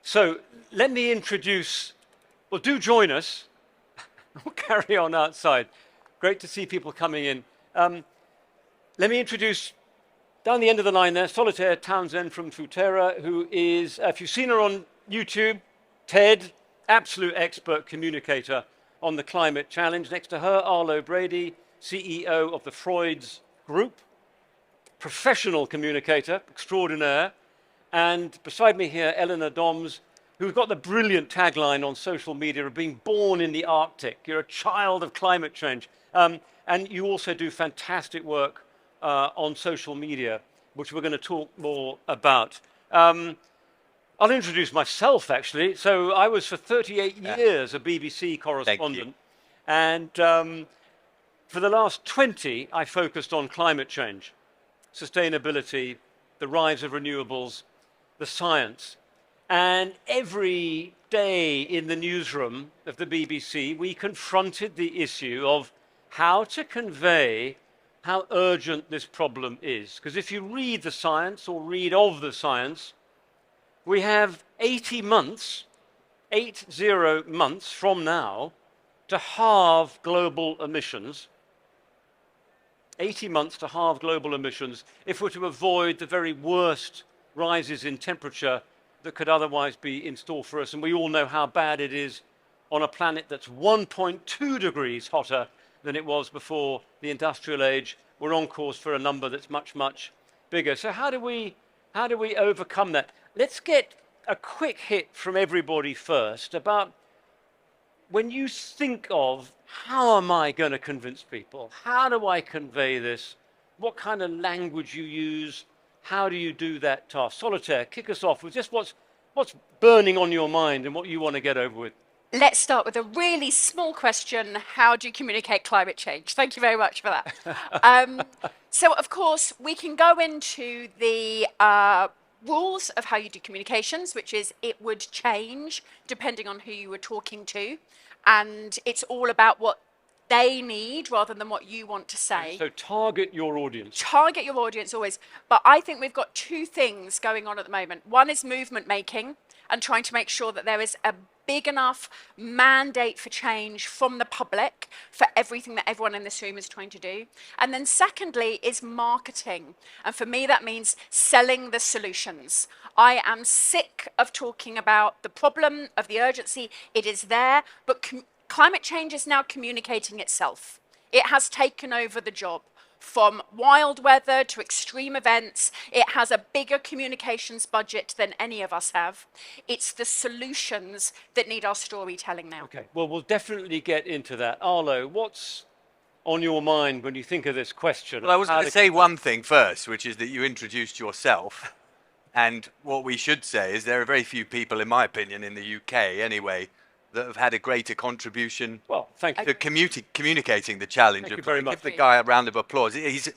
So let me introduce, well, do join us. We'll carry on outside. Great to see people coming in. Let me introduce, down the end of the line there, Solitaire Townsend from Futera, who is, if you've seen her on YouTube, TED, absolute expert communicator on the climate challenge. Next to her, Arlo Brady, CEO of the Freud's Group, professional communicator extraordinaire. And beside me here, Elena Doms, who's got the brilliant tagline on social media of being born in the Arctic. You're a child of climate change. And you also do fantastic work on social media, which we're going to talk more about. I'll introduce myself, actually. So I was for 38 years a BBC correspondent. And for the last 20, I focused on climate change, sustainability, the rise of renewables, the science. And every day in the newsroom of the BBC, we confronted the issue of how to convey how urgent this problem is. Because if you read the science or read of the science, we have 80 months, 80 months from now, to halve global emissions. 80 months to halve global emissions if we're to avoid the very worst rises in temperature that could otherwise be in store for us. And we all know how bad it is on a planet that's 1.2 degrees hotter than it was before the industrial age. We're on course for a number that's much, much bigger. So how do we overcome that? Let's get a quick hit from everybody first about when you think of how am I going to convince people? How do I convey this? What kind of language you use? How do you do that task? Solitaire, kick us off with just what's burning on your mind and what you want to get over with. Let's start with a really small question. How do you communicate climate change? Thank you very much for that. So, of course, we can go into the rules of how you do communications, which is it would change depending on who you were talking to. And it's all about what they need rather than what you want to say. So target your audience. Target your audience always. But I think we've got two things going on at the moment. One is movement making and trying to make sure that there is a big enough mandate for change from the public for everything that everyone in this room is trying to do. And then secondly is marketing. And for me, that means selling the solutions. I am sick of talking about the problem, of the urgency. It is there, but climate change is now communicating itself. It has taken over the job. From wild weather to extreme events, it has a bigger communications budget than any of us have. It's the solutions that need our storytelling now. Okay, well, we'll definitely get into that. Arlo, what's on your mind when you think of this question? Well, I was going to say one thing first, which is that you introduced yourself. And what we should say is there are very few people, in my opinion, in the UK anyway, that have had a greater contribution to communicating the challenge. Thank you very much. Give the guy a round of applause. He's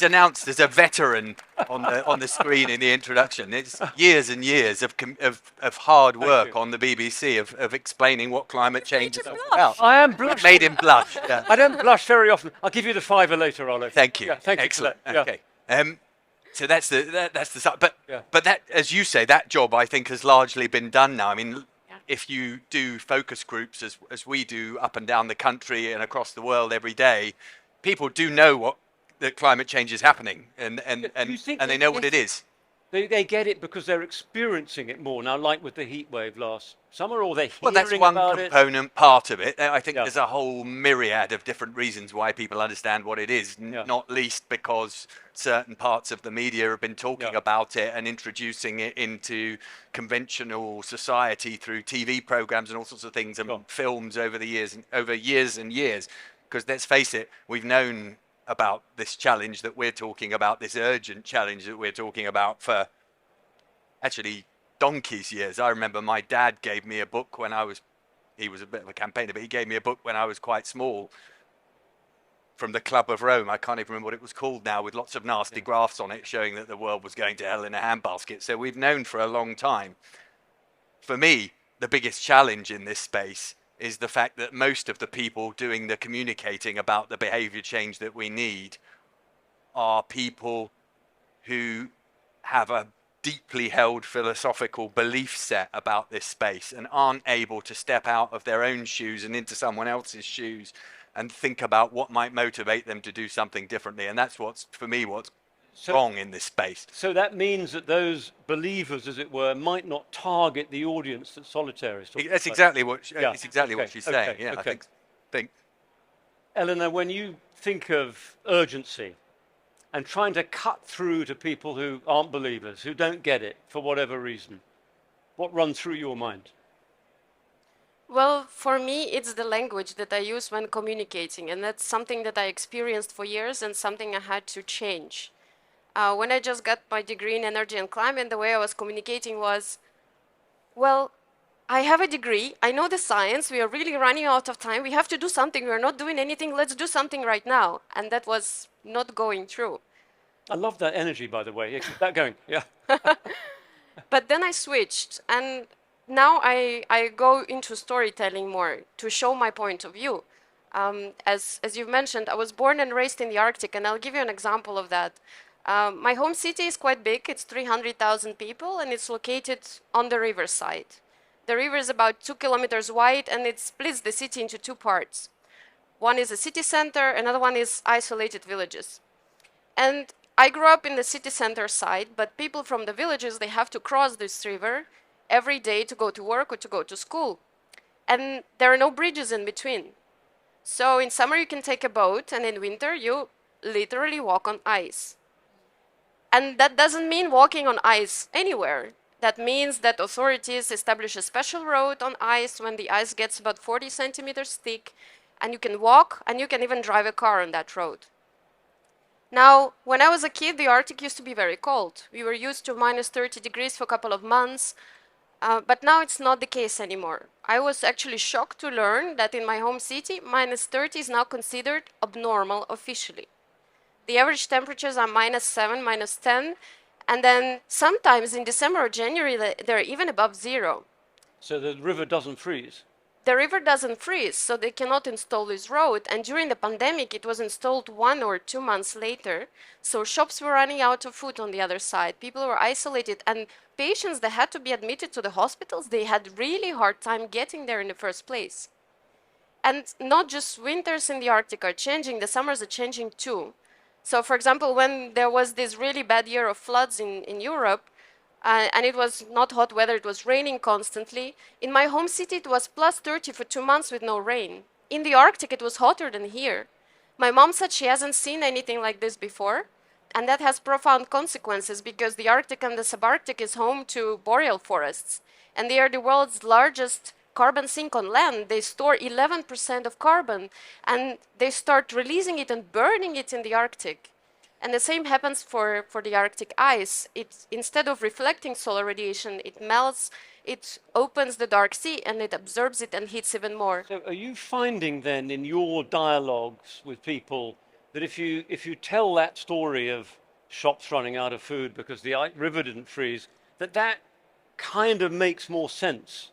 announced as a veteran on the screen in the introduction. It's years and years of hard work on the BBC of explaining what climate change is all about. I am blushing. Made him blush. Yeah. I don't blush very often. I'll give you the fiver later, Arlo. Thank you. Yeah, thank Excellent. you for that. Yeah. Okay. So that's the but that, as you say, that job I think has largely been done now. I mean, if you do focus groups as we do up and down the country and across the world every day, people do know that climate change is happening and they know what it is. They get it because they're experiencing it more now, like with the heat wave last summer, or they're hearing about it. Well, that's one component part of it. I think there's a whole myriad of different reasons why people understand what it is, not least because certain parts of the media have been talking about it and introducing it into conventional society through TV programs and all sorts of things and films over years and years. Because let's face it, we've known about this challenge that we're talking about, this urgent challenge that we're talking about for actually donkey's years. I remember my dad gave me a book when he was a bit of a campaigner, but he gave me a book when I was quite small from the Club of Rome. I can't even remember what it was called now, with lots of nasty graphs on it showing that the world was going to hell in a handbasket. So we've known for a long time. For me, the biggest challenge in this space is the fact that most of the people doing the communicating about the behavior change that we need are people who have a deeply held philosophical belief set about this space and aren't able to step out of their own shoes and into someone else's shoes and think about what might motivate them to do something differently. And that's what's, for me, what's wrong in this space. So that means that those believers, as it were, might not target the audience that Solitaire is talking about. That's exactly what it's exactly what she's saying. Yeah, okay. I think. Eleanor, when you think of urgency and trying to cut through to people who aren't believers, who don't get it for whatever reason, what runs through your mind? Well, for me, it's the language that I use when communicating, and that's something that I experienced for years and something I had to change. When I just got my degree in energy and climate, the way I was communicating was, well, I have a degree, I know the science, we are really running out of time, we have to do something, we are not doing anything, let's do something right now. And that was not going through. I love that energy, by the way. Yeah, keep that going, yeah. But then I switched, and now I go into storytelling more to show my point of view. As you've mentioned, I was born and raised in the Arctic, and I'll give you an example of that. My home city is quite big, it's 300,000 people, and it's located on the riverside. The river is about 2 kilometers wide, and it splits the city into two parts. One is a city center, another one is isolated villages. And I grew up in the city center side, but people from the villages, they have to cross this river every day to go to work or to go to school. And there are no bridges in between. So in summer you can take a boat, and in winter you literally walk on ice. And that doesn't mean walking on ice anywhere. That means that authorities establish a special road on ice when the ice gets about 40 centimeters thick, and you can walk and you can even drive a car on that road. Now, when I was a kid, the Arctic used to be very cold. We were used to minus 30 degrees for a couple of months, but now it's not the case anymore. I was actually shocked to learn that in my home city, minus 30 is now considered abnormal officially. The average temperatures are minus 7, minus 10, and then sometimes in December or January, they're even above zero. So the river doesn't freeze? The river doesn't freeze, so they cannot install this road. And during the pandemic, it was installed 1 or 2 months later. So shops were running out of food on the other side. People were isolated, and patients that had to be admitted to the hospitals, they had really hard time getting there in the first place. And not just winters in the Arctic are changing, the summers are changing too. So for example, when there was this really bad year of floods in Europe, and it was not hot weather, it was raining constantly. In my home city, it was plus 30 for 2 months with no rain. In the Arctic, it was hotter than here. My mom said she hasn't seen anything like this before, and that has profound consequences because the Arctic and the subarctic is home to boreal forests, and they are the world's largest carbon sink on land. They store 11% of carbon, and they start releasing it and burning it in the Arctic. And the same happens for the Arctic ice. It, instead of reflecting solar radiation, it melts, it opens the dark sea, and it absorbs it and heats even more. So are you finding then in your dialogues with people that if you tell that story of shops running out of food because the river didn't freeze, that kind of makes more sense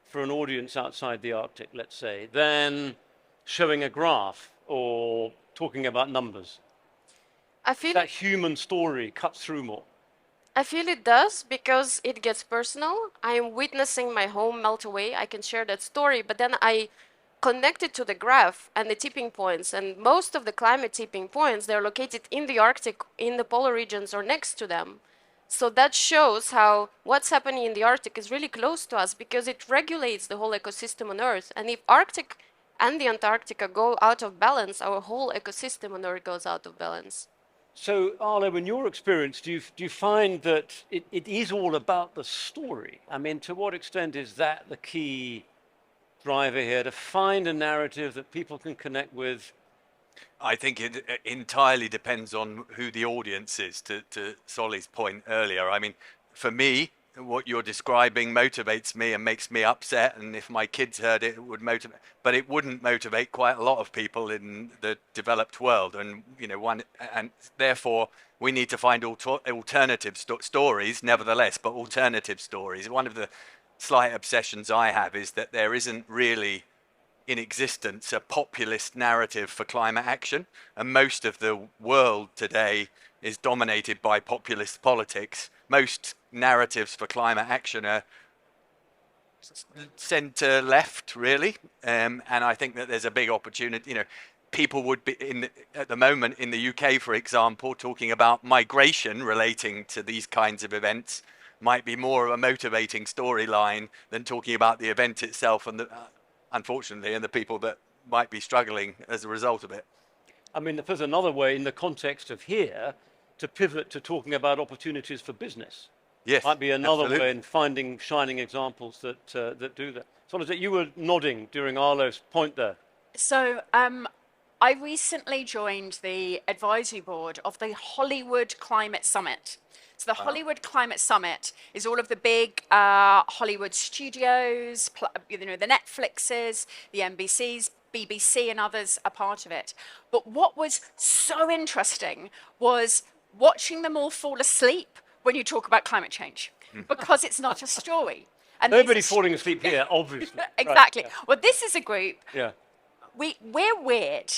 for an audience outside the Arctic, let's say, than showing a graph or talking about numbers? I feel that human story cuts through more. I feel it does because it gets personal. I am witnessing my home melt away. I can share that story, but then I connect it to the graph and the tipping points. And most of the climate tipping points, they're located in the Arctic, in the polar regions or next to them. So that shows how what's happening in the Arctic is really close to us because it regulates the whole ecosystem on Earth. And if Arctic and the Antarctica go out of balance, our whole ecosystem on Earth goes out of balance. So, Arlo, in your experience, do you find that it is all about the story? I mean, to what extent is that the key driver here, to find a narrative that people can connect with? I think it entirely depends on who the audience is, to Solly's point earlier. I mean, for me, what you're describing motivates me and makes me upset, and if my kids heard it, it would motivate, but it wouldn't motivate quite a lot of people in the developed world. And and therefore we need to find alternative stories nevertheless, but alternative stories. One of the slight obsessions I have is that there isn't really in existence a populist narrative for climate action, and most of the world today is dominated by populist politics. Most narratives for climate action are centre left, really, and I think that there's a big opportunity. You know, people would be at the moment in the UK, for example, talking about migration relating to these kinds of events might be more of a motivating storyline than talking about the event itself and unfortunately, and the people that might be struggling as a result of it. I mean, if there's another way in the context of here to pivot to talking about opportunities for business. Yes, might be another absolutely. way in finding shining examples that that do that. So, is it you were nodding during Arlo's point there? So, I recently joined the advisory board of the Hollywood Climate Summit. So the Hollywood Climate Summit is all of the big Hollywood studios, you know, the Netflixes, the NBCs, BBC and others are part of it. But what was so interesting was watching them all fall asleep when you talk about climate change, because it's not a story. And Nobody falling asleep here, obviously. Exactly. Right, Well, this is a group. yeah. We're weird.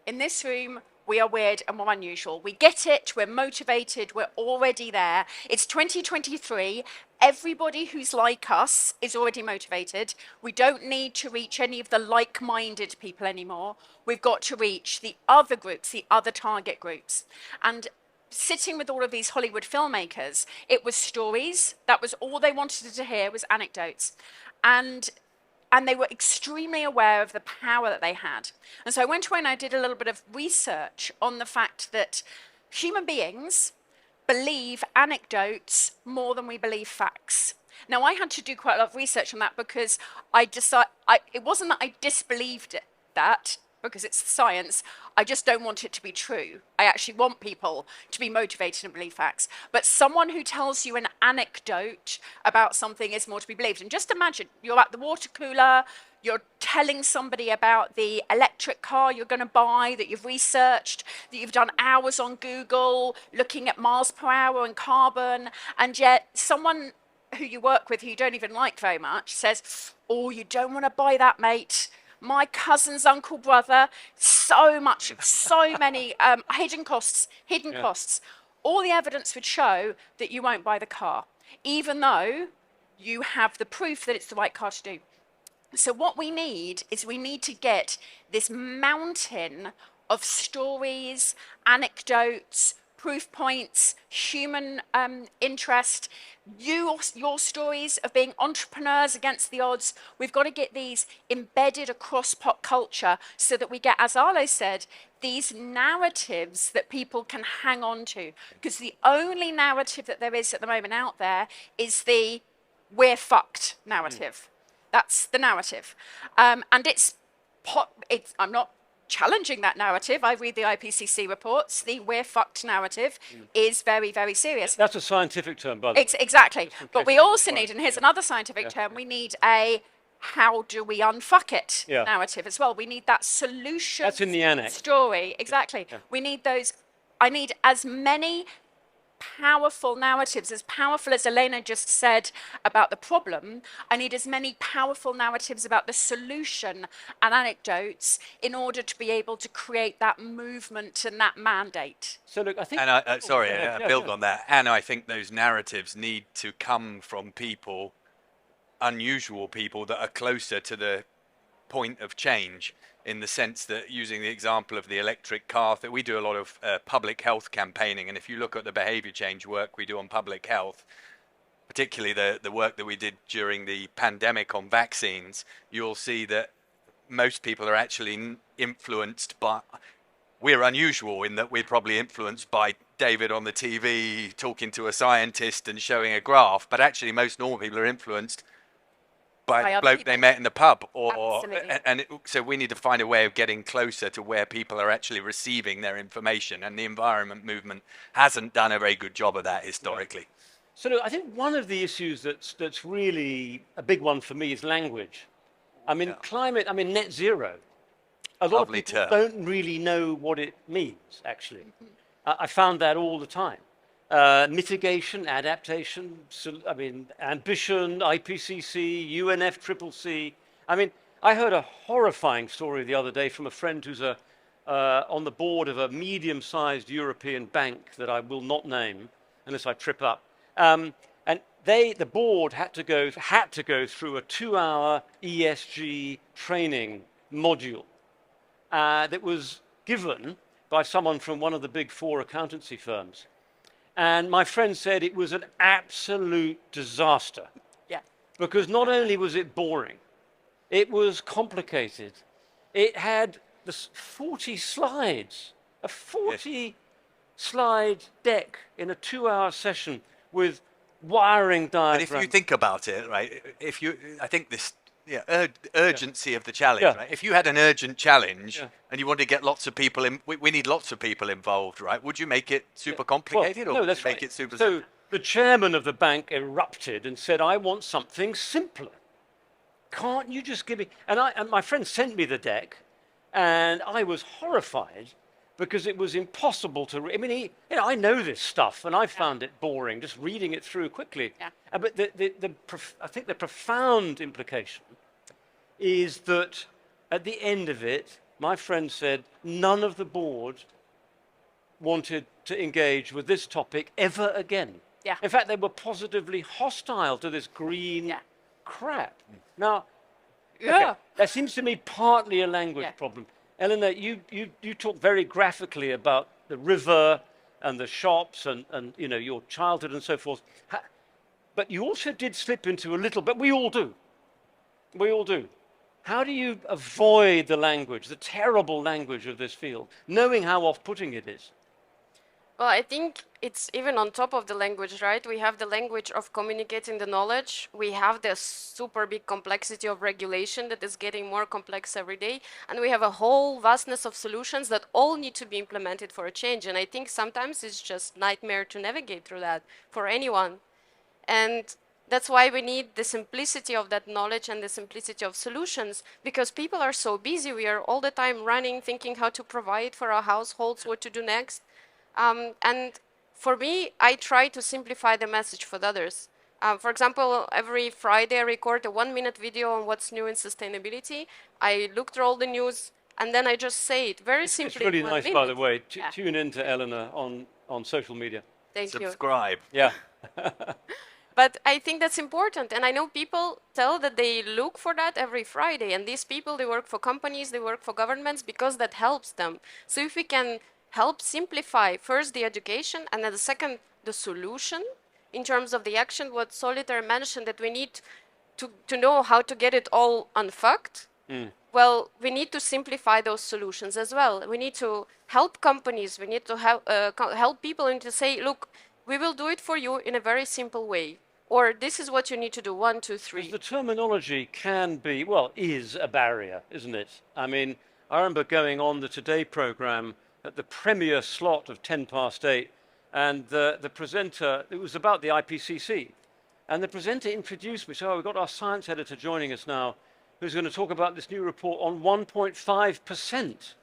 In this room, we are weird and we're unusual. We get it, we're motivated, we're already there. It's 2023. Everybody who's like us is already motivated. We don't need to reach any of the like-minded people anymore. We've got to reach the other groups, the other target groups. And sitting with all of these Hollywood filmmakers, it was stories. That was all they wanted to hear, was anecdotes. And they were extremely aware of the power that they had. And so I went away and I did a little bit of research on the fact that human beings believe anecdotes more than we believe facts. Now, I had to do quite a lot of research on that because it wasn't that I disbelieved that, because it's science. I just don't want it to be true. I actually want people to be motivated and believe facts. But someone who tells you an anecdote about something is more to be believed. And just imagine you're at the water cooler, you're telling somebody about the electric car you're going to buy that you've researched, that you've done hours on Google, looking at miles per hour and carbon, and yet someone who you work with who you don't even like very much says, "Oh, you don't want to buy that, mate. My cousin's uncle brother, so many hidden costs. All the evidence would show that you won't buy the car, even though you have the proof that it's the right car to do. So what we need is we need to get this mountain of stories, anecdotes, proof points, human interest, your stories of being entrepreneurs against the odds. We've got to get these embedded across pop culture so that we get, as Arlo said, these narratives that people can hang on to. Because the only narrative that there is at the moment out there is the "we're fucked" narrative. That's the narrative. And I'm not challenging that narrative. I read the IPCC reports. The "we're fucked" narrative is very, very serious. That's a scientific term, by the way. Exactly. But we also need, and here's another scientific term, we need a "how do we unfuck it" narrative as well. We need that solution. That's in the annex. Story. Exactly. Yeah. We need those. I need as many powerful narratives, as powerful as Elena just said about the problem. I need as many powerful narratives about the solution and anecdotes in order to be able to create that movement and that mandate. So look, I think... And build on that. And I think those narratives need to come from people, unusual people that are closer to the point of change, in the sense that, using the example of the electric car, that we do a lot of public health campaigning, and if you look at the behavior change work we do on public health, particularly the work that we did during the pandemic on vaccines, you'll see that most people are actually influenced by... We're unusual in that we're probably influenced by David on the TV talking to a scientist and showing a graph, but actually most normal people are influenced by the bloke people they met in the pub, so we need to find a way of getting closer to where people are actually receiving their information, and the environment movement hasn't done a very good job of that historically. Yeah. So look, I think one of the issues that's really a big one for me is language. I mean, climate, I mean, net zero. A lot of people don't really know what it means, actually. I found that all the time. Mitigation, adaptation, I mean, ambition, IPCC, UNFCCC. I mean, I heard a horrifying story the other day from a friend who's on the board of a medium-sized European bank that I will not name unless I trip up. And the board had to go through a 2-hour ESG training module that was given by someone from one of the big 4 accountancy firms. And my friend said it was an absolute disaster. Yeah. Because not only was it boring, it was complicated. It had 40 slides, a 40-slide deck in a 2-hour session with wiring diagrams. But if you think about it, right, I think this urgency of the challenge, right? If you had an urgent challenge and you want to get lots of people in, we need lots of people involved, right? Would you make it super complicated, or no, would that's you make right. it super So simple? the chairman of the bank erupted and said, I want something simpler. Can't you just give me... And my friend sent me the deck, and I was horrified because it was impossible to... I mean, I know this stuff, and I found it boring, just reading it through quickly. Yeah. But I think the profound implication is that at the end of it, my friend said none of the board wanted to engage with this topic ever again. Yeah. In fact, they were positively hostile to this green crap. Now, okay, that seems to me partly a language problem. Elena, you talk very graphically about the river and the shops and your childhood and so forth. But you also did slip into a little, but we all do. We all do. How do you avoid the language, the terrible language of this field, knowing how off-putting it is? Well, I think it's even on top of the language, right? We have the language of communicating the knowledge. We have the super big complexity of regulation that is getting more complex every day. And we have a whole vastness of solutions that all need to be implemented for a change. And I think sometimes it's just nightmare to navigate through that for anyone. And that's why we need the simplicity of that knowledge and the simplicity of solutions, because people are so busy. We are all the time running, thinking how to provide for our households, what to do next. And for me, I try to simplify the message for the others. For example, every Friday I record a 1-minute video on what's new in sustainability. I look through all the news, and then I just say it very simply. It's really nice, by the way. Yeah. Tune in to Elena on social media. Thank you. Subscribe. Yeah. But I think that's important. And I know people tell that they look for that every Friday. And these people, they work for companies, they work for governments because that helps them. So if we can help simplify first the education and then the second, the solution in terms of the action, what Solitaire mentioned, that we need to know how to get it all unfucked. Well, we need to simplify those solutions as well. We need to help companies. We need to help people and to say, look, we will do it for you in a very simple way. Or this is what you need to do, 1, 2, 3. The terminology can be, is a barrier, isn't it? I mean, I remember going on the Today program at the premier slot of 8:10, and the presenter, it was about the IPCC, and the presenter introduced me, so we've got our science editor joining us now, who's going to talk about this new report on 1.5%.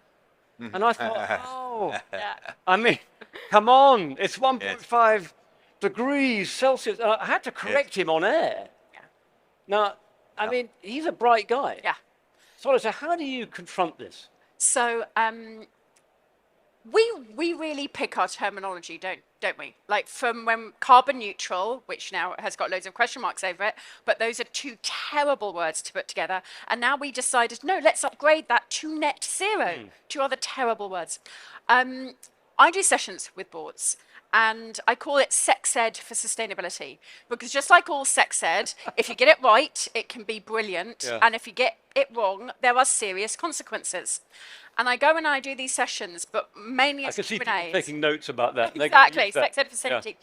And I thought, I mean, come on, it's 1.5 degrees Celsius. I had to correct him on air. Yeah. Now, I mean, he's a bright guy. Yeah. So how do you confront this? So we really pick our terminology, don't we? Like from when carbon neutral, which now has got loads of question marks over it, but those are 2 terrible words to put together. And now we decided, no, let's upgrade that to net zero. 2 other terrible words. I do sessions with boards, and I call it sex ed for sustainability, because just like all sex ed, if you get it right, it can be brilliant. And if you get it wrong, there are serious consequences. And I go and I do these sessions, but mainly I it's can see people Q&As. taking notes about that. Exactly, sex ed facility.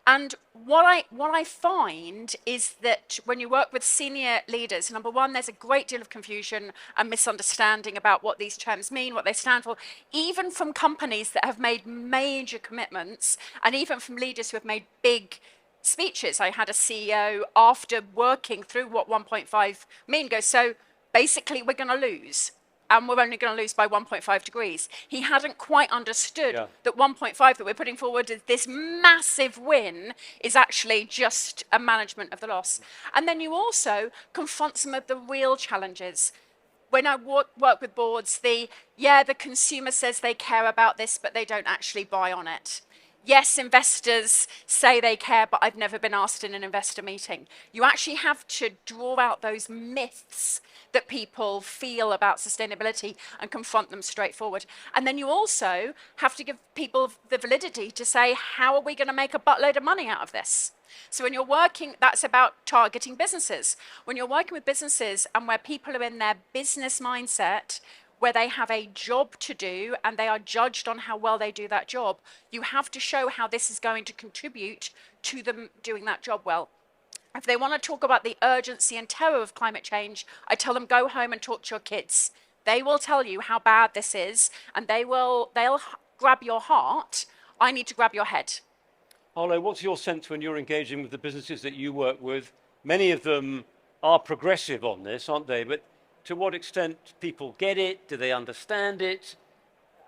And what I find is that when you work with senior leaders, number one, there's a great deal of confusion and misunderstanding about what these terms mean, what they stand for, even from companies that have made major commitments, and even from leaders who have made big speeches. I had a CEO, after working through what 1.5 mean, go, so basically we're going to lose. And we're only going to lose by 1.5 degrees. He hadn't quite understood that 1.5 that we're putting forward as this massive win is actually just a management of the loss. And then you also confront some of the real challenges. when I work with boards, the consumer says they care about this, but they don't actually buy on it. Yes, investors say they care, but I've never been asked in an investor meeting. You actually have to draw out those myths that people feel about sustainability and confront them straightforward. And then you also have to give people the validity to say, how are we going to make a buttload of money out of this? So when you're working, that's about targeting businesses. When you're working with businesses and where people are in their business mindset, where they have a job to do and they are judged on how well they do that job, you have to show how this is going to contribute to them doing that job well. If they want to talk about the urgency and terror of climate change, I tell them, go home and talk to your kids. They will tell you how bad this is, and they'll grab your heart. I need to grab your head. Arlo, what's your sense when you're engaging with the businesses that you work with? Many of them are progressive on this, aren't they? But to what extent people get it? Do they understand it?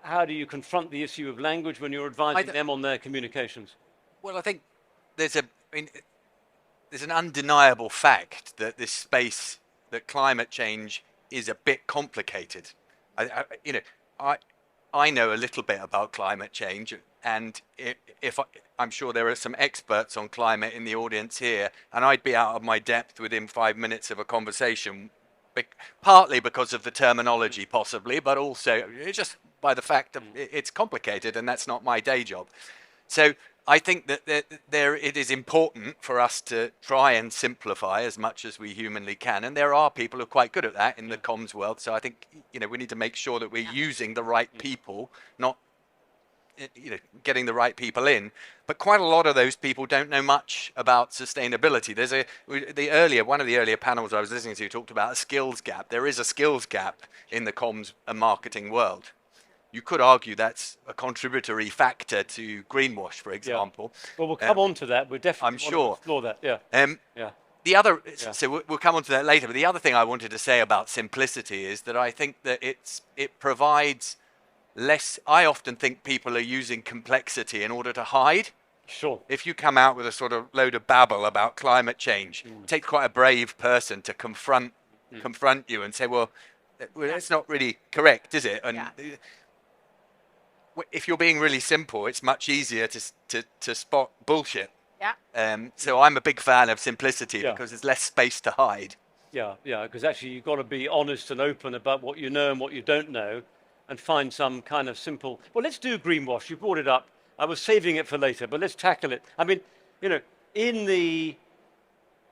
How do you confront the issue of language when you're advising them on their communications? Well, I think there's an undeniable fact that this space, that climate change is a bit complicated. I know a little bit about climate change, and I'm sure there are some experts on climate in the audience here, and I'd be out of my depth within 5 minutes of a conversation, partly because of the terminology possibly, but also just by the fact that it's complicated and that's not my day job. So I think that it is important for us to try and simplify as much as we humanly can, and there are people who are quite good at that in the comms world. So I think we need to make sure that we're using the right people, not getting the right people in. But quite a lot of those people don't know much about sustainability. There's one of the earlier panels I was listening to talked about a skills gap. There is a skills gap in the comms and marketing world. You could argue that's a contributory factor to greenwash, for example. Yeah. Well, we'll come on to that. We're definitely I'm sure. Explore that. Yeah. Yeah. The other, so we'll come on to that later. But the other thing I wanted to say about simplicity is that I think that it provides less. I often think people are using complexity in order to hide. Sure. If you come out with a sort of load of babble about climate change, it takes quite a brave person to confront you and say, well, that's not really correct, is it? And if you're being really simple, it's much easier to spot bullshit. Yeah. So I'm a big fan of simplicity because there's less space to hide. Yeah, because actually you've got to be honest and open about what you know and what you don't know, and find some kind of simple. Well, let's do greenwash. You brought it up. I was saving it for later, but let's tackle it. I mean, in the,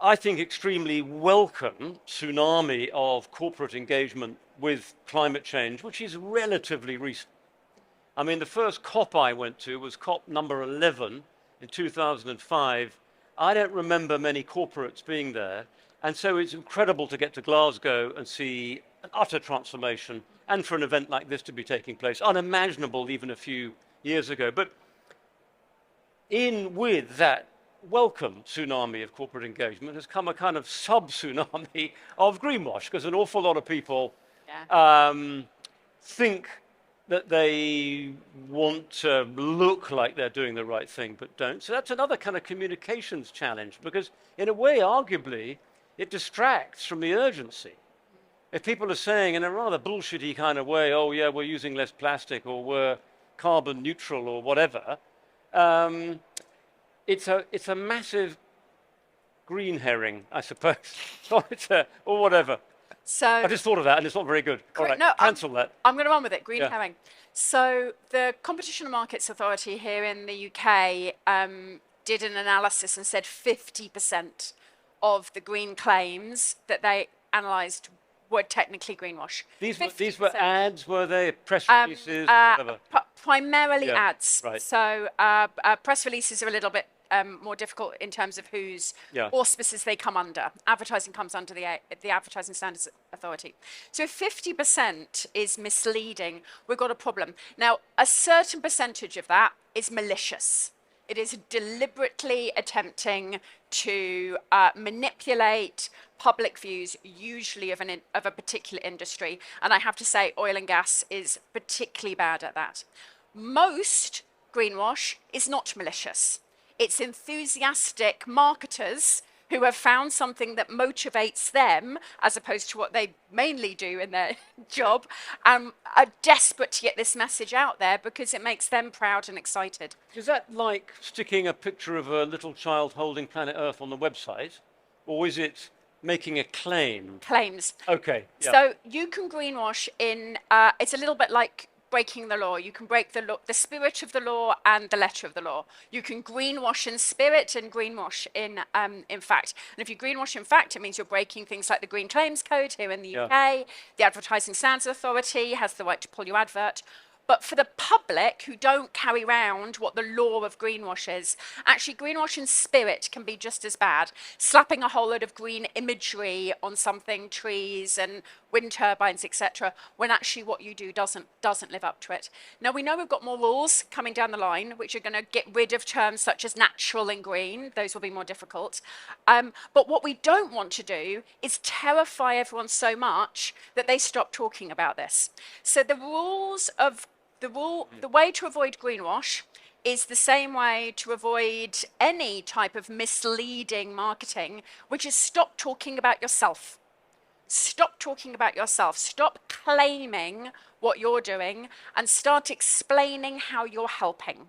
I think, extremely welcome tsunami of corporate engagement with climate change, which is relatively recent. I mean, the first COP I went to was COP number 11 in 2005. I don't remember many corporates being there. And so it's incredible to get to Glasgow and see an utter transformation, and for an event like this to be taking place, unimaginable even a few years ago. But in with that welcome tsunami of corporate engagement has come a kind of sub-tsunami of greenwash, because an awful lot of people think that they want to look like they're doing the right thing, but don't. So that's another kind of communications challenge, because in a way, arguably, it distracts from the urgency. If people are saying in a rather bullshitty kind of way, oh yeah, we're using less plastic, or we're carbon neutral, or whatever, it's a massive green herring, I suppose, or whatever. So I just thought of that, and it's not very good. All right, cancel that. I'm going to run with it. Green herring. So the Competition and Markets Authority here in the UK did an analysis and said 50% of the green claims that they analysed were technically greenwash. These were ads, were they? Press releases, whatever? Primarily ads. Right. So press releases are a little bit more difficult in terms of whose auspices they come under. Advertising comes under the Advertising Standards Authority. So if 50% is misleading, we've got a problem. Now, a certain percentage of that is malicious. It is deliberately attempting to manipulate public views, usually of a particular industry. And I have to say, oil and gas is particularly bad at that. Most greenwash is not malicious. It's enthusiastic marketers who have found something that motivates them as opposed to what they mainly do in their job, are desperate to get this message out there because it makes them proud and excited. Is that like sticking a picture of a little child holding planet Earth on the website, or is it making a claim? Claims. Okay. Yeah. So you can greenwash in, it's a little bit like breaking the law. You can break the law, the spirit of the law and the letter of the law. You can greenwash in spirit and greenwash in fact. And if you greenwash in fact, it means you're breaking things like the Green Claims Code here in the UK. The Advertising Standards Authority has the right to pull your advert. But for the public who don't carry around what the law of greenwash is, actually greenwash in spirit can be just as bad. Slapping a whole load of green imagery on something, trees and wind turbines, etc., when actually what you do doesn't live up to it. Now we know we've got more rules coming down the line, which are going to get rid of terms such as natural and green. Those will be more difficult. But what we don't want to do is terrify everyone so much that they stop talking about this. So the rules of the way to avoid greenwash is the same way to avoid any type of misleading marketing, which is stop talking about yourself. Stop talking about yourself. Stop claiming what you're doing and start explaining how you're helping.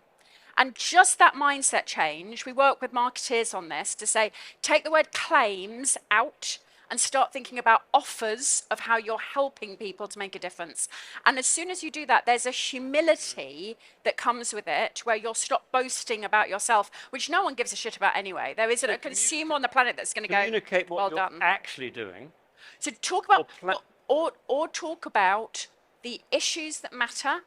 And just that mindset change, we work with marketers on this to say, take the word claims out and start thinking about offers of how you're helping people to make a difference. And as soon as you do that, there's a humility that comes with it where you'll stop boasting about yourself, which no one gives a shit about anyway. There isn't a consumer on the planet that's going to go, communicate what well you're done. actually doing. So talk about, or talk about the issues that matter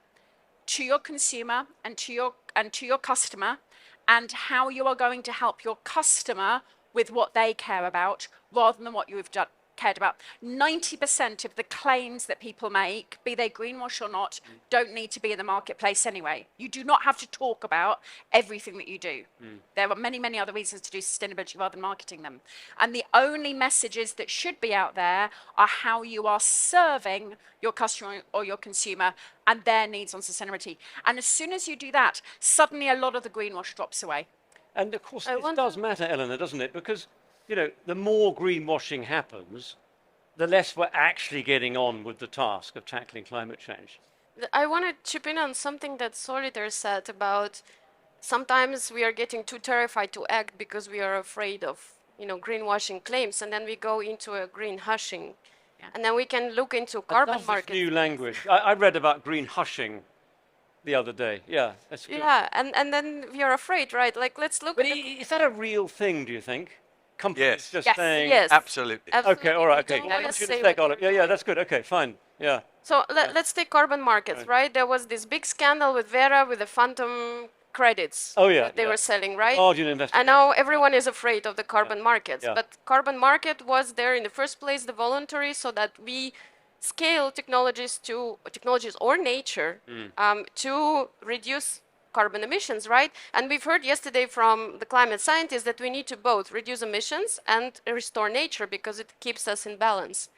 to your consumer and to your customer, and how you are going to help your customer with what they care about rather than what you've cared about. 90% of the claims that people make, be they greenwash or not, don't need to be in the marketplace anyway. You do not have to talk about everything that you do. There are many, many other reasons to do sustainability rather than marketing them. And the only messages that should be out there are how you are serving your customer or your consumer and their needs on sustainability. And as soon as you do that, suddenly a lot of the greenwash drops away. And of course, it does matter, Elena, doesn't it? Because, you know, the more greenwashing happens, the less we're actually getting on with the task of tackling climate change. I want to chip in on something that Solitaire said about sometimes we are getting too terrified to act because we are afraid of, greenwashing claims, and then we go into a green hushing. Yeah. And then we can look into carbon markets. New language. I read about green hushing the other day. Yeah, that's good. Yeah, and then we are afraid, right? Like, let's look at is that a real thing, do you think? Companies just saying... Yes. Absolutely. Okay, all right, okay. Yeah, that's good. Okay, fine. Yeah. So let's take carbon markets, right? There was this big scandal with Vera with the phantom credits that they were selling, right? And now everyone is afraid of the carbon markets. Yeah. But carbon market was there in the first place, the voluntary, so that we scale technologies or nature to reduce carbon emissions, right? And we've heard yesterday from the climate scientists that we need to both reduce emissions and restore nature because it keeps us in balance.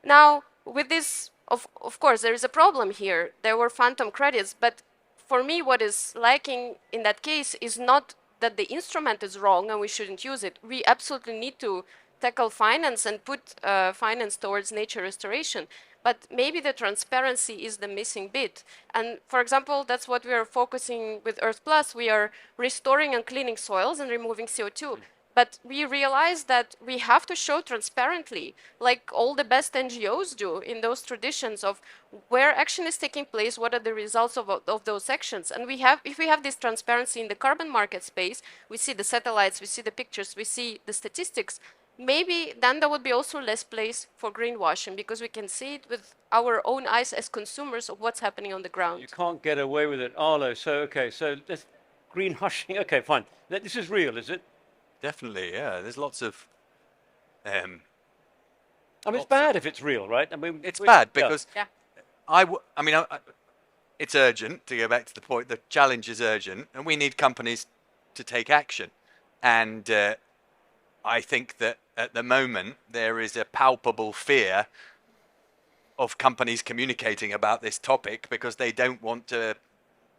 Now, with this, of course, there is a problem here. There were phantom credits, but for me, what is lacking in that case is not that the instrument is wrong and we shouldn't use it. We absolutely need to tackle finance and put finance towards nature restoration. But maybe the transparency is the missing bit. And for example, that's what we are focusing with Earth Plus. We are restoring and cleaning soils and removing CO2. But we realize that we have to show transparently, like all the best NGOs do in those traditions of where action is taking place, what are the results of those actions. And if we have this transparency in the carbon market space, we see the satellites, we see the pictures, we see the statistics, maybe then there would be also less place for greenwashing because we can see it with our own eyes as consumers of what's happening on the ground. You can't get away with it, Arlo. So this green hushing. Okay, fine. This is real, is it? Definitely, yeah. There's lots of. I mean, it's bad if it's real, right? I mean, it's bad because it's urgent. To go back to the point, the challenge is urgent, and we need companies to take action. And I think that at the moment there is a palpable fear of companies communicating about this topic because they don't want to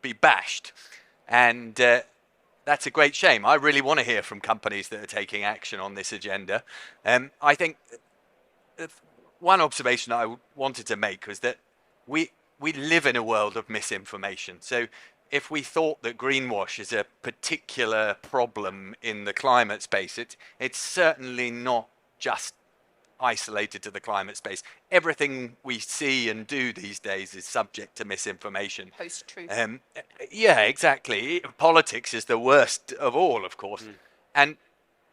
be bashed. And that's a great shame. I really want to hear from companies that are taking action on this agenda. I think one observation I wanted to make was that we live in a world of misinformation. So if we thought that greenwash is a particular problem in the climate space, it's certainly not just isolated to the climate space. Everything we see and do these days is subject to misinformation. Post-truth. Yeah, exactly. Politics is the worst of all, of course. And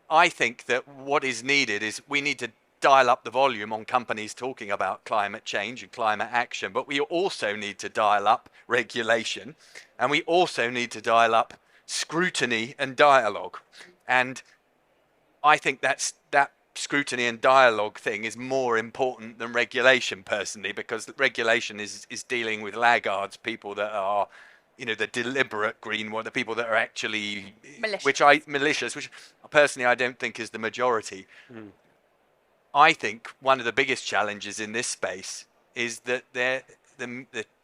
I think that what is needed is we need to dial up the volume on companies talking about climate change and climate action, but we also need to dial up regulation, and we also need to dial up scrutiny and dialogue. And I think that scrutiny and dialogue thing is more important than regulation, personally, because regulation is dealing with laggards, people that are, you know, the deliberate greenwash, the people that are actually malicious, which personally I don't think is the majority. I think one of the biggest challenges in this space is that the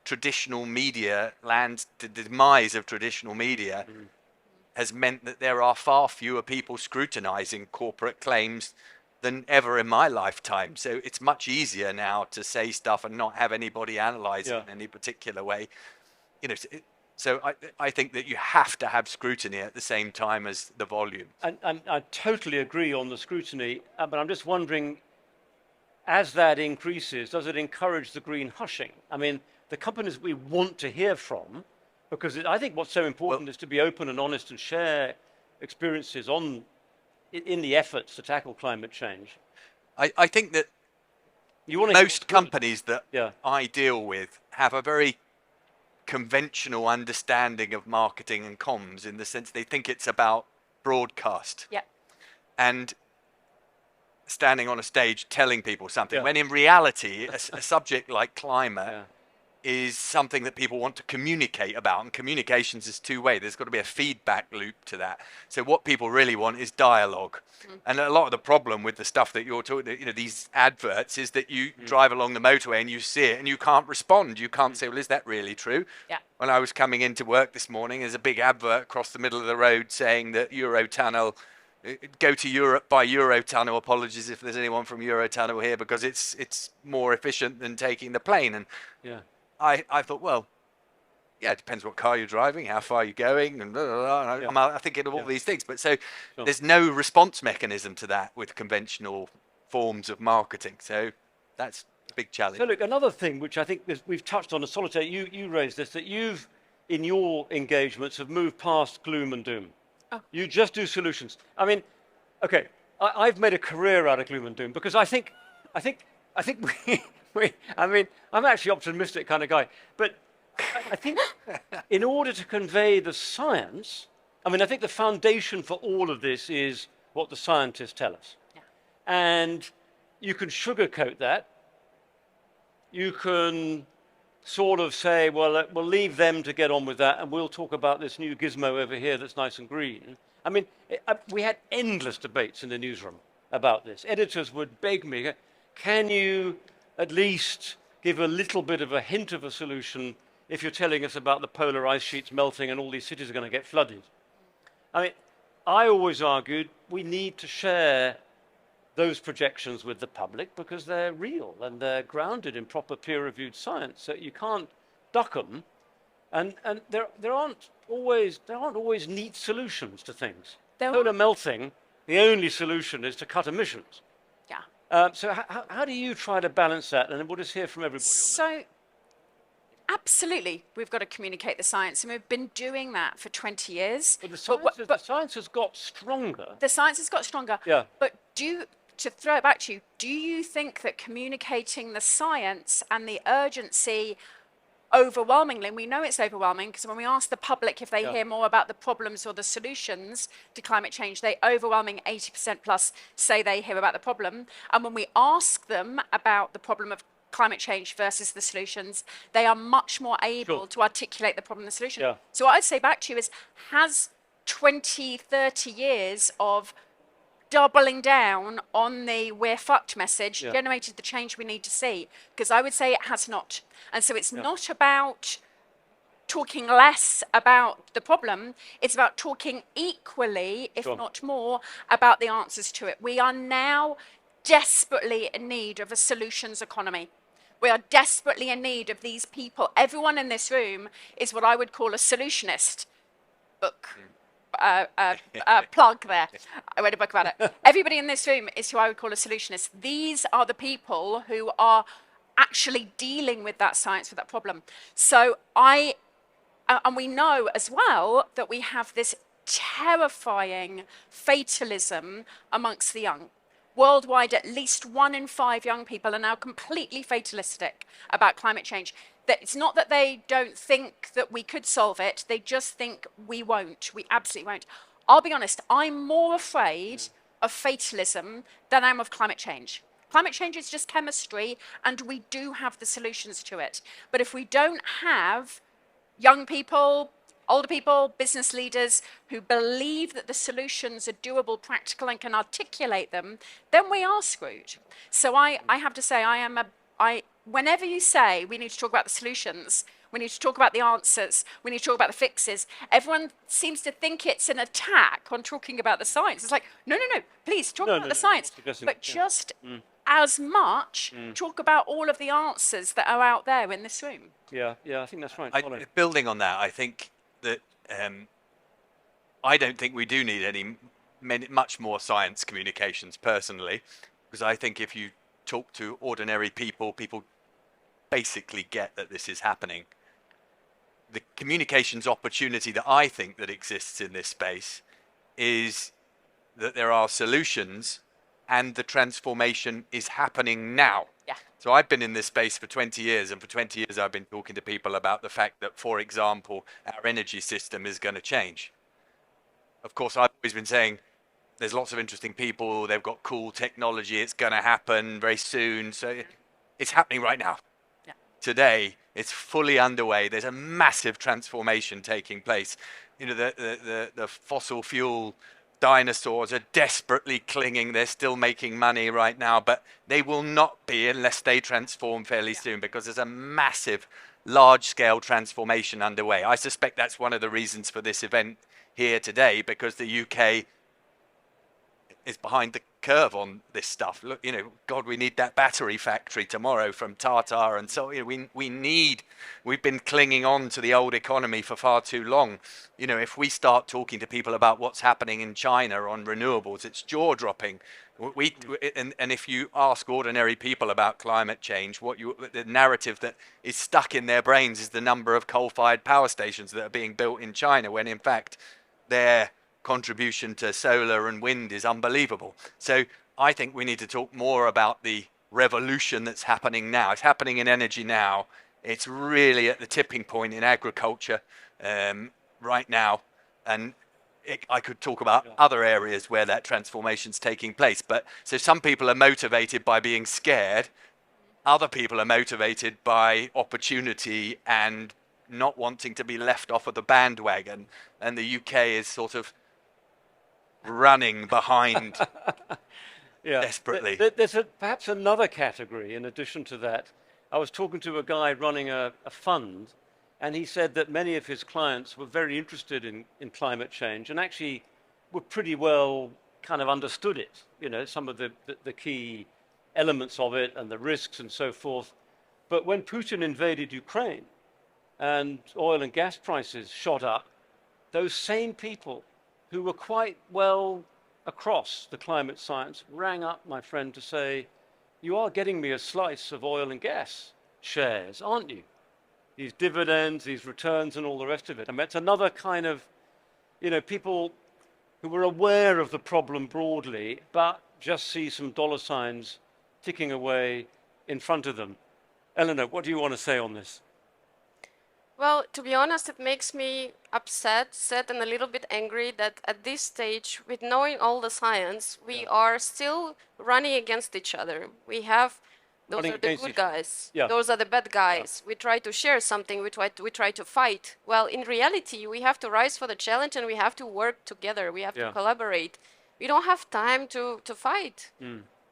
traditional media the demise of traditional media has meant that there are far fewer people scrutinizing corporate claims than ever in my lifetime. So it's much easier now to say stuff and not have anybody analyze it in any particular way. You know, so I think that you have to have scrutiny at the same time as the volume. And I totally agree on the scrutiny, but I'm just wondering, as that increases, does it encourage the green hushing? I mean, the companies we want to hear from, because I think what's so important is to be open and honest and share experiences in the efforts to tackle climate change. I think that most companies that I deal with have a very conventional understanding of marketing and comms, in the sense they think it's about broadcast and standing on a stage telling people something, when in reality a subject like climate is something that people want to communicate about, and communications is two-way. There's got to be a feedback loop to that. So what people really want is dialogue. And a lot of the problem with the stuff that you're talking, you know, these adverts, is that you drive along the motorway and you see it and you can't respond. You can't say, well, is that really true? When I was coming into work this morning, there's a big advert across the middle of the road saying that Eurotunnel, go to Europe by Eurotunnel. Apologies if there's anyone from Eurotunnel here, because it's more efficient than taking the plane. And I thought, well, yeah, it depends what car you're driving, how far you're going, and blah, blah, blah. I'm thinking of all these things. But so there's no response mechanism to that with conventional forms of marketing. So that's a big challenge. So look, another thing which I think we've touched on, Solitaire, you raised this, that you've, in your engagements, have moved past gloom and doom. You just do solutions. I mean, okay, I've made a career out of gloom and doom, because I think I mean, I'm actually an optimistic kind of guy, but I think in order to convey the science, I mean, I think the foundation for all of this is what the scientists tell us. And you can sugarcoat that. You can sort of say, well, we'll leave them to get on with that, and we'll talk about this new gizmo over here that's nice and green. I mean, we had endless debates in the newsroom about this. Editors would beg me, can you at least give a little bit of a hint of a solution if you're telling us about the polar ice sheets melting and all these cities are going to get flooded? I mean, I always argued we need to share those projections with the public, because they're real and they're grounded in proper peer-reviewed science. So you can't duck them, and there aren't always neat solutions to things. Polar melting, the only solution is to cut emissions. So how do you try to balance that? And we'll just hear from everybody on that. So, absolutely, we've got to communicate the science, and we've been doing that for 20 years. But the science has got stronger. The science has got stronger. But to throw it back to you, do you think that communicating the science and the urgency overwhelmingly, and we know it's overwhelming, because when we ask the public if they hear more about the problems or the solutions to climate change, they overwhelming 80% plus say they hear about the problem. And when we ask them about the problem of climate change versus the solutions, they are much more able to articulate the problem and the solution. So what I'd say back to you is, has 20, 30 years of doubling down on the we're fucked message generated the change we need to see? Because I would say it has not. And so it's not about talking less about the problem. It's about talking equally, if not more, about the answers to it. We are now desperately in need of a solutions economy. We are desperately in need of these people. Everyone in this room is what I would call a solutionist. Book. Plug there. I read a book about it. Everybody in this room is who I would call a solutionist. These are the people who are actually dealing with that science, with that problem. So and we know as well that we have this terrifying fatalism amongst the young. Worldwide, at least 1 in 5 young people are now completely fatalistic about climate change. That it's not that they don't think that we could solve it, they just think we won't. We absolutely won't. I'll be honest, I'm more afraid of fatalism than I am of climate change. Climate change is just chemistry, and we do have the solutions to it. But if we don't have young people, older people, business leaders who believe that the solutions are doable, practical, and can articulate them, then we are screwed. So I have to say, whenever you say we need to talk about the solutions, we need to talk about the answers, we need to talk about the fixes, everyone seems to think it's an attack on talking about the science. It's like, no, please talk about the science, but just as much talk about all of the answers that are out there in this room. Yeah, I think that's right. Building on that, I think that I don't think we do need much more science communications personally, because I think if you talk to ordinary people, people basically get that this is happening. The communications opportunity that I think that exists in this space is that there are solutions and the transformation is happening now. Yeah. So I've been in this space for 20 years, and for 20 years I've been talking to people about the fact that, for example, our energy system is going to change. Of course, I've always been saying there's lots of interesting people, they've got cool technology, it's going to happen very soon. So it's happening right now. Yeah. Today, it's fully underway. There's a massive transformation taking place. You know, the fossil fuel dinosaurs are desperately clinging. They're still making money right now, but they will not be unless they transform fairly soon, because there's a massive, large-scale transformation underway. I suspect that's one of the reasons for this event here today, because the UK is behind the curve on this stuff. Look, you know, God, we need that battery factory tomorrow from Tata, and so, you know, we've been clinging on to the old economy for far too long. You know, if we start talking to people about what's happening in China on renewables, it's jaw-dropping. And if you ask ordinary people about climate change, the narrative that is stuck in their brains is the number of coal-fired power stations that are being built in China, when in fact their contribution to solar and wind is unbelievable. So I think we need to talk more about the revolution that's happening now. It's happening in energy now. It's really at the tipping point in agriculture right now. And I could talk about other areas where that transformation's taking place. But so some people are motivated by being scared. Other people are motivated by opportunity and not wanting to be left off of the bandwagon. And the UK is sort of running behind desperately. There's perhaps another category in addition to that. I was talking to a guy running a fund, and he said that many of his clients were very interested in climate change and actually were pretty well kind of understood it, you know, some of the key elements of it and the risks and so forth. But when Putin invaded Ukraine and oil and gas prices shot up, those same people who were quite well across the climate science rang up my friend to say, you are getting me a slice of oil and gas shares, aren't you? These dividends, these returns, and all the rest of it. I mean, it's another kind of, you know, people who were aware of the problem broadly, but just see some dollar signs ticking away in front of them. Elena, what do you want to say on this? Well, to be honest, it makes me upset, sad, and a little bit angry that at this stage, with knowing all the science, we are still running against each other. We have, those are the good guys, those are the bad guys. We try to share something, we try to fight. Well, in reality, we have to rise for the challenge and we have to work together. We have to collaborate. We don't have time to fight.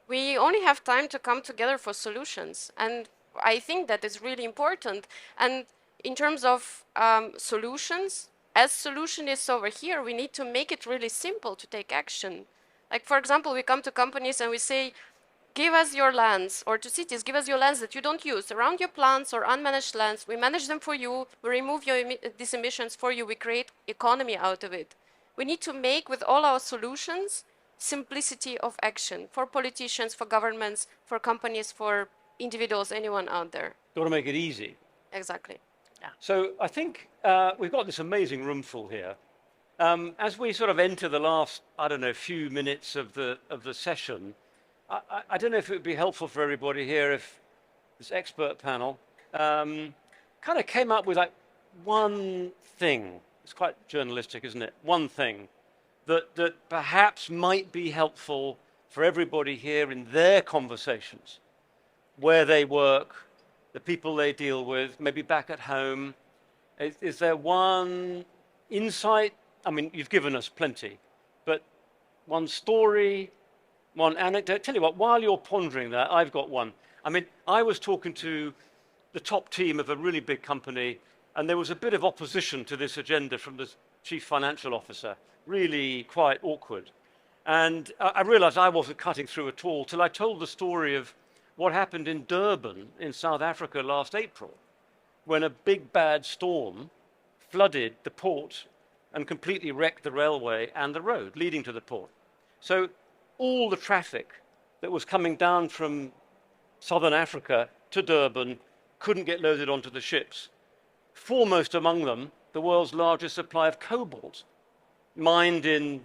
We only have time to come together for solutions. And I think that is really important. And in terms of solutions, as solutionists over here, we need to make it really simple to take action. Like, for example, we come to companies and we say, give us your lands, or to cities, give us your lands that you don't use, around your plants or unmanaged lands. We manage them for you. We remove these emissions for you. We create economy out of it. We need to make, with all our solutions, simplicity of action for politicians, for governments, for companies, for individuals, anyone out there. Got to make it easy. Exactly. Yeah. So I think we've got this amazing room full here. As we sort of enter the last, I don't know, few minutes of the session, I don't know if it would be helpful for everybody here if this expert panel kind of came up with like one thing. It's quite journalistic, isn't it? One thing that perhaps might be helpful for everybody here in their conversations, where they work, the people they deal with, maybe back at home. Is there one insight? I mean, you've given us plenty, but one story, one anecdote. Tell you what, while you're pondering that, I've got one. I mean, I was talking to the top team of a really big company, and there was a bit of opposition to this agenda from the chief financial officer, really quite awkward. And I realized I wasn't cutting through at all till I told the story of what happened in Durban in South Africa last April, when a big bad storm flooded the port and completely wrecked the railway and the road leading to the port. So all the traffic that was coming down from southern Africa to Durban couldn't get loaded onto the ships. Foremost among them, the world's largest supply of cobalt, mined in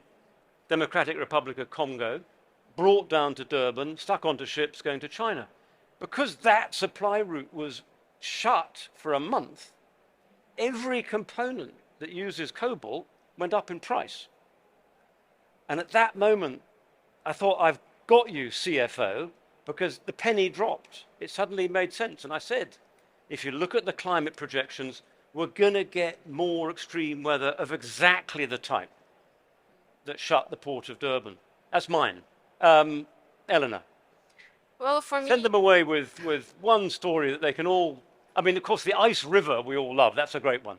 Democratic Republic of Congo, brought down to Durban, stuck onto ships going to China. Because that supply route was shut for a month, every component that uses cobalt went up in price. And at that moment, I thought, I've got you, CFO, because the penny dropped. It suddenly made sense. And I said, if you look at the climate projections, we're going to get more extreme weather of exactly the type that shut the port of Durban. That's mine. Elena. Well, for me, send them away with one story that they can all, I mean, of course, the ice river we all love. That's a great one.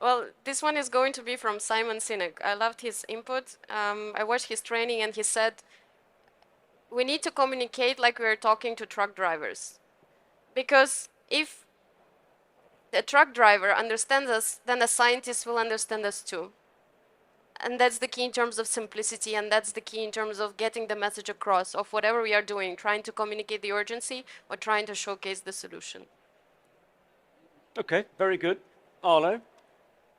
well, this one is going to be from Simon Sinek. I loved his input. I watched his training and he said, we need to communicate like we are talking to truck drivers. Because if the truck driver understands us, then the scientist will understand us too. And that's the key in terms of simplicity, and that's the key in terms of getting the message across of whatever we are doing, trying to communicate the urgency or trying to showcase the solution. Okay, very good. Arlo?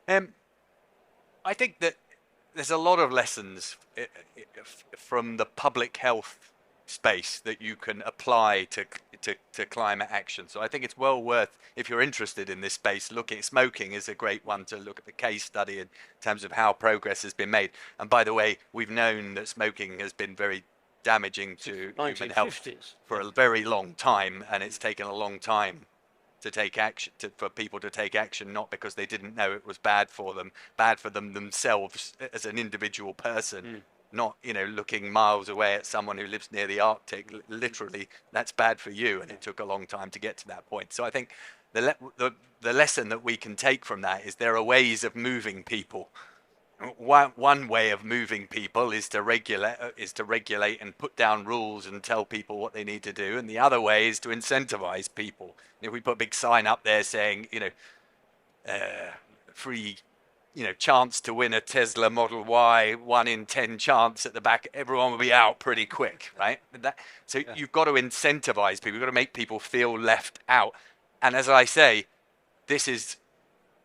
I think that there's a lot of lessons from the public health space that you can apply to climate action. So I think it's well worth, if you're interested in this space, looking at smoking is a great one to look at the case study in terms of how progress has been made. And by the way, we've known that smoking has been very damaging to human health for a very long time, and it's taken a long time to take action, for people to take action, not because they didn't know it was bad for them themselves as an individual person. Not, looking miles away at someone who lives near the Arctic. Literally, that's bad for you, and it took a long time to get to that point. So I think the lesson that we can take from that is there are ways of moving people. One way of moving people is to regulate and put down rules and tell people what they need to do, and the other way is to incentivize people. If we put a big sign up there saying, free, chance to win a Tesla Model Y, 1 in 10 chance at the back, everyone will be out pretty quick, right? You've got to incentivize people. You've got to make people feel left out. And as I say, this is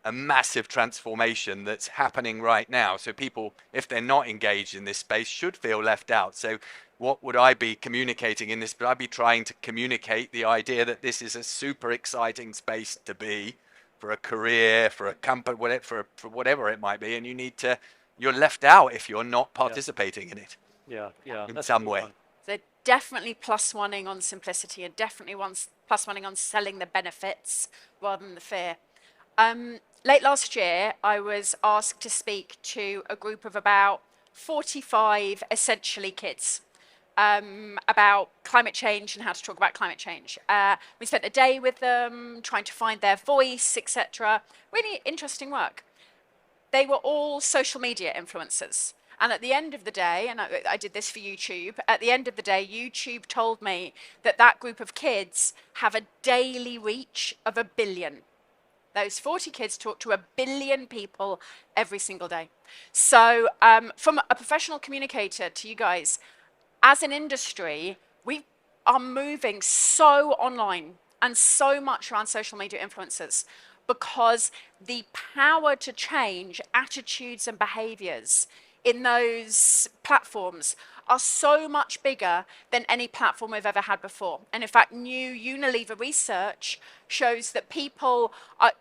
a massive transformation that's happening right now. So people, if they're not engaged in this space, should feel left out. So what would I be communicating in this? But I'd be trying to communicate the idea that this is a super exciting space to be for a career, for a company, for whatever it might be, and you're left out if you're not participating in it. Yeah, in some way. So definitely +1ing on simplicity, and definitely +1ing on selling the benefits rather than the fear. Late last year, I was asked to speak to a group of about 45 essentially kids about climate change and how to talk about climate change. We spent a day with them trying to find their voice, etc. Really interesting work. They were all social media influencers. And at the end of the day, and I did this for YouTube, at the end of the day, YouTube told me that that group of kids have a daily reach of 1 billion. Those 40 kids talk to 1 billion people every single day. So from a professional communicator to you guys, as an industry, we are moving so online and so much around social media influencers because the power to change attitudes and behaviors in those platforms are so much bigger than any platform we've ever had before. And in fact, new Unilever research shows that people are,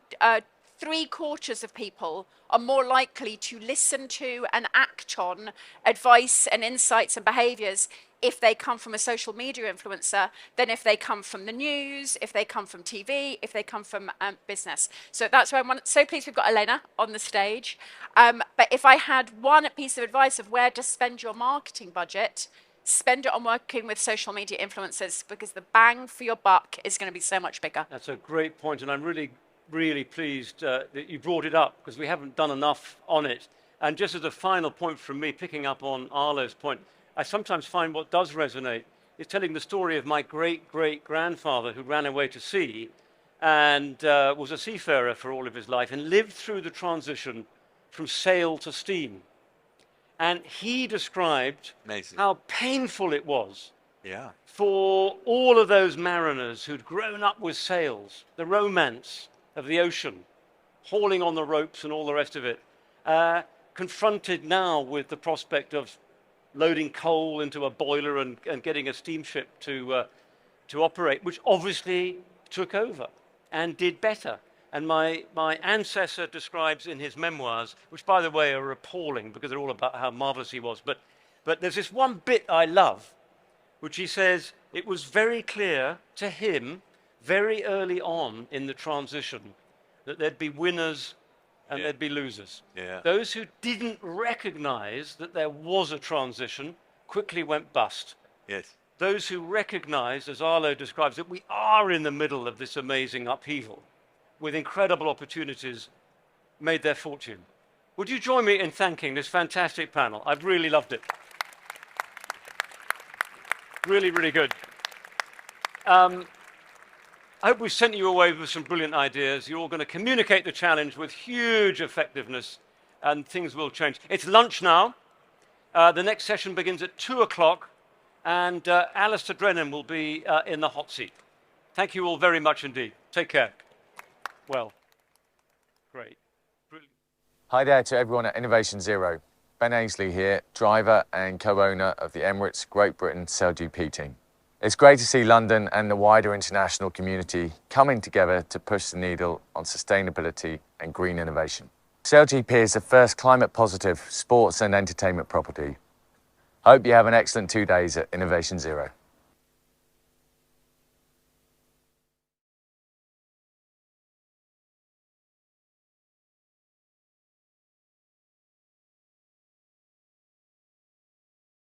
3/4 of people are more likely to listen to and act on advice and insights and behaviors if they come from a social media influencer than if they come from the news, if they come from TV, if they come from business. So that's why I'm so pleased we've got Elena on the stage. But if I had one piece of advice of where to spend your marketing budget, spend it on working with social media influencers because the bang for your buck is going to be so much bigger. That's a great point, and I'm really pleased that you brought it up because we haven't done enough on it. And just as a final point from me, picking up on Arlo's point, I sometimes find what does resonate is telling the story of my great-great-grandfather who ran away to sea and was a seafarer for all of his life and lived through the transition from sail to steam. And he described how painful it was for all of those mariners who'd grown up with sails, the romance of the ocean, hauling on the ropes and all the rest of it, confronted now with the prospect of loading coal into a boiler and getting a steamship to operate, which obviously took over and did better. And my ancestor describes in his memoirs, which by the way are appalling because they're all about how marvelous he was, but there's this one bit I love, which he says, it was very clear to him very early on in the transition that there'd be winners and there'd be losers. Those who didn't recognize that there was a transition quickly went bust. Those who recognized, as Arlo describes it, we are in the middle of this amazing upheaval with incredible opportunities, made their fortune. Would you join me in thanking this fantastic panel? I've really loved it. Really, really good. I hope we've sent you away with some brilliant ideas. You're all going to communicate the challenge with huge effectiveness and things will change. It's lunch now. The next session begins at 2 o'clock and Alistair Drennan will be in the hot seat. Thank you all very much indeed. Take care. Well, great. Brilliant. Hi there to everyone at Innovation Zero. Ben Aisley here, driver and co-owner of the Emirates Great Britain SailGP team. It's great to see London and the wider international community coming together to push the needle on sustainability and green innovation. SailGP is the first climate-positive sports and entertainment property. I hope you have an excellent 2 days at Innovation Zero.